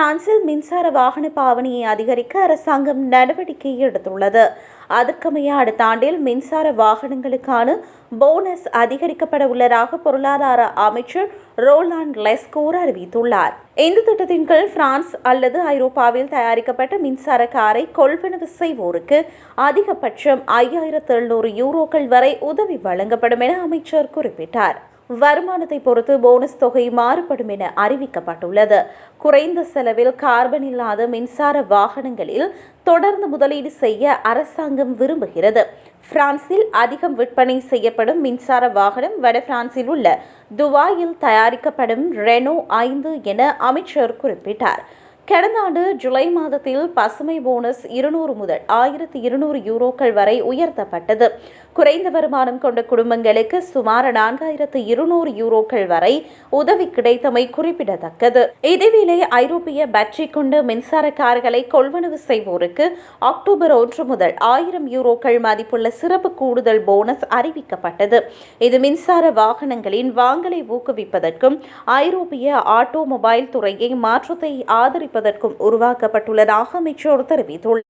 பிரான்சில் மின்சார வாகன பாவனையை அதிகரிக்க அரசாங்கம் நடவடிக்கை எடுத்துள்ளது. அதற்கமைய அடுத்த ஆண்டில் மின்சார வாகனங்களுக்கான போனஸ் அதிகரிக்கப்பட உள்ளதாக பொருளாதார அமைச்சர் ரோலாண்ட் லெஸ்கூர் அறிவித்துள்ளார். இந்த திட்டத்தின் கீழ் பிரான்ஸ் அல்லது ஐரோப்பாவில் தயாரிக்கப்பட்ட மின்சார காரை கொள்வனவு செய்வோருக்கு அதிகபட்சம் 5700 யூரோக்கள் வரை உதவி வழங்கப்படும் என அமைச்சர் குறிப்பிட்டார். வருமானத்தை பொறுத்து போனஸ் தொகை மாறுபடும் என அறிவிக்கப்பட்டுள்ளது. குறைந்த செலவில் கார்பன் இல்லாத மின்சார வாகனங்களில் தொடர்ந்து முதலீடு செய்ய அரசாங்கம் விரும்புகிறது. பிரான்சில் அதிகம் விற்பனை செய்யப்படும் மின்சார வாகனம் வட பிரான்சில் உள்ள துபாயில் தயாரிக்கப்படும் ரெனோ 5 என அமைச்சர் குறிப்பிட்டார். கடந்த ஆண்டு ஜூலை மாதத்தில் பசுமை போனஸ் 200 முதல் 1200 யூரோக்கள் வரை உயர்த்தப்பட்டது. குறைந்த வருமானம் கொண்ட குடும்பங்களுக்கு சுமார் 4200 யூரோக்கள் வரை உதவி கிடைத்தமை குறிப்பிடத்தக்கது. இதேவேளை ஐரோப்பிய பேட்டரி கொண்ட மின்சார கார்களை கொள்வனவு செய்வோருக்கு அக்டோபர் 1 முதல் 1000 யூரோக்கள் மதிப்புள்ள சிறப்பு கூடுதல் போனஸ் அறிவிக்கப்பட்டது. இது மின்சார வாகனங்களின் வாங்கலை ஊக்குவிப்பதற்கும் ஐரோப்பிய ஆட்டோமொபைல் துறையை மாற்றத்தை ஆதரிப்பதற்கும் உருவாக்கப்பட்டுள்ளதாக அமைச்சர் தெரிவித்துள்ளார்.